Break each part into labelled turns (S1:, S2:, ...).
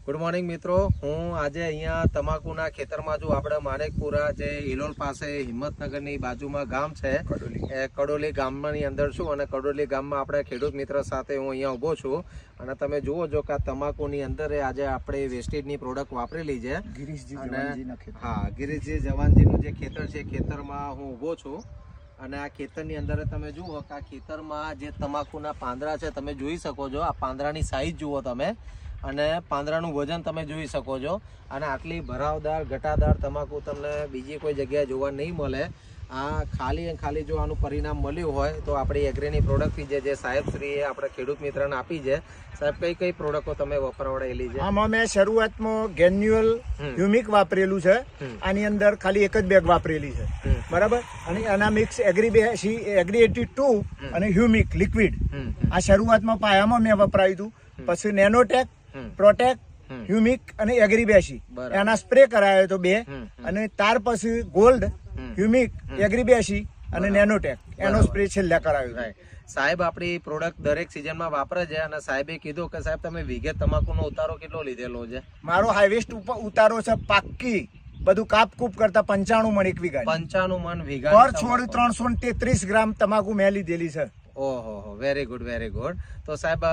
S1: Good morning મિત્રો, હું આજે અહીંયા તમાકુના ખેતરમાં છું. આપણે માણેકપુરા જે ઇલોલ પાસે હિંમતનગરની બાજુમાં ગામ છે એ કડોલી ગામની અંદર છું અને કડોલી ગામમાં આપણે ખેડૂત મિત્ર સાથે હું અહીંયા ઊભો છું અને તમે જુઓ છો કે આ તમાકુની અંદર આજે આપણે વેસ્ટેજની પ્રોડક્ટ વાપરેલી છે. હા, ગિરીશજી જવાનજીનું જે ખેતર છે ખેતરમાં હું ઊભો છું અને આ ખેતરની અંદર તમે જુઓ કે આ ખેતરમાં જે તમાકુના પાંદડા છે તમે જોઈ શકો છો. આ પાંદડાની સાઈઝ જુઓ તમે અને પાંદડાનું વજન તમે જોઈ શકો છો અને આટલી ભરાવદાર ઘટાદાર તમાકુ તમને બીજી કોઈ જગ્યાએ જોવા નહીં મળે. આ ખાલી જો આનું પરિણામ મળ્યું હોય તો આપણી એગ્રીની પ્રોડક્ટથી જે સાહેબશ્રીએ આપણે ખેડૂત મિત્રને આપી છે. સાહેબ, કઈ પ્રોડક્ટો તમે વપરાવડેલી છે?
S2: આમાં મેં શરૂઆતમાં ગ્રેન્યુઅલ હ્યુમિક વાપરેલું છે. આની અંદર ખાલી એક જ બેગ વાપરેલી છે, બરાબર. અને એના મિક્સ એગ્રી 82 અને હ્યુમિક લિક્વિડ આ શરૂઆતમાં પાયામાં મેં વપરાયું હતું. પછી નેનોટેક, પ્રોટેક, હ્યુમિક અને એગ્રી 82 એના સ્પ્રે કરાયો હતો 2 અને ત્યાર પછી ગોલ્ડ, હ્યુમિક, એગ્રી 82 અને નેનોટેક એનો સ્પ્રે છેલ્લે કરાયો.
S1: સાહેબ, આપણી પ્રોડક્ટ દરેક સિઝનમાં વાપરે છે અને સાહેબે કીધું કે સાહેબ તમે વીઘે તમાકુનો ઉતારો કેટલો લીધેલો છે?
S2: મારો હાઈવેસ્ટ ઉતારો છે પાક્કી બધું કાપકૂપ કરતા 95 મણ એક વીઘા.
S1: 95 મણ વીઘા
S2: પર છોડ 333 ગ્રામ તમાકુ મેં લીધેલી છે.
S1: ઓહો, વેરી ગુડ, વેરી ગુડ. તો સાહેબ,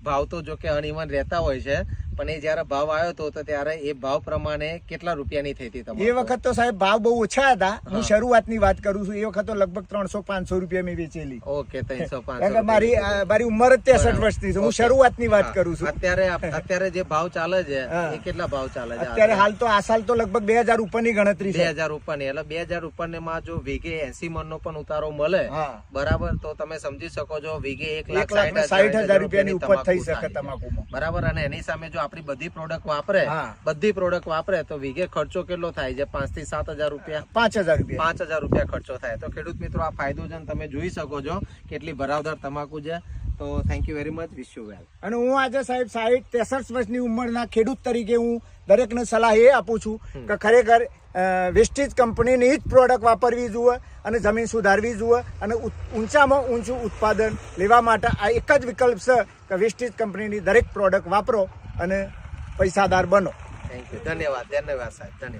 S1: ભાવ તો જો કે અનઇવન રહેતા હોય છે પણ એ જયારે ભાવ આવ્યો હતો તો ત્યારે એ ભાવ પ્રમાણે કેટલા રૂપિયાની થઈ હતી તમારે?
S2: એ વખત તો સાહેબ ભાવ બહુ ઓછા હતા. હું શરૂઆતની વાત કરું છું. એ વખત તો લગભગ 300-500 રૂપિયા મેં વેચેલી.
S1: ઓકે, 300-500.
S2: મારી ઉંમર જ 63 વર્ષની છે. હું શરૂઆતની વાત કરું છું.
S1: અત્યારે જે ભાવ ચાલે છે એ કેટલા ભાવ ચાલે છે
S2: અત્યારે? હાલ તો આ સાલ તો લગભગ 2000 ઉપરની ગણતરી છે.
S1: 2000 ઉપરની. એટલે 2000 ઉપરની માં જો વીઘે 80 મણ નો પણ ઉતારો મળે, બરાબર, તો તમે સમજી શકો છો વીઘે 1,60,000 રૂપિયાની ઉપર થઈ શકે તમાકુમાં, બરાબર. અને એની સામે જો આપણી બધી પ્રોડક્ટ વાપરે તો વીઘે ખર્ચો કેટલો થાય છે? 5,000 થી 7,000 રૂપિયા. 5,000 રૂપિયા ખર્ચો થાય. તો ખેડૂત મિત્રો, આ ફાયદો છે તમે જોઈ શકો છો કેટલી ભરાવદાર તમાકુ છે. તો thank you very much, wish you વેલ.
S2: અને હું આજે સાહેબ 63 વર્ષની ઉંમરના ખેડૂત તરીકે હું દરેકને સલાહ એ આપું છું કે ખરેખર વેસ્ટેજ કંપનીની જ પ્રોડક્ટ વાપરવી જોઈએ અને જમીન સુધારવી જોઈએ અને ઊંચામાં ઊંચું ઉત્પાદન લેવા માટે આ એક જ વિકલ્પ છે કે વેસ્ટેજ કંપનીની દરેક પ્રોડક્ટ વાપરો અને પૈસાદાર બનો.
S1: થેન્ક યુ, ધન્યવાદ સાહેબ, ધન્યવાદ.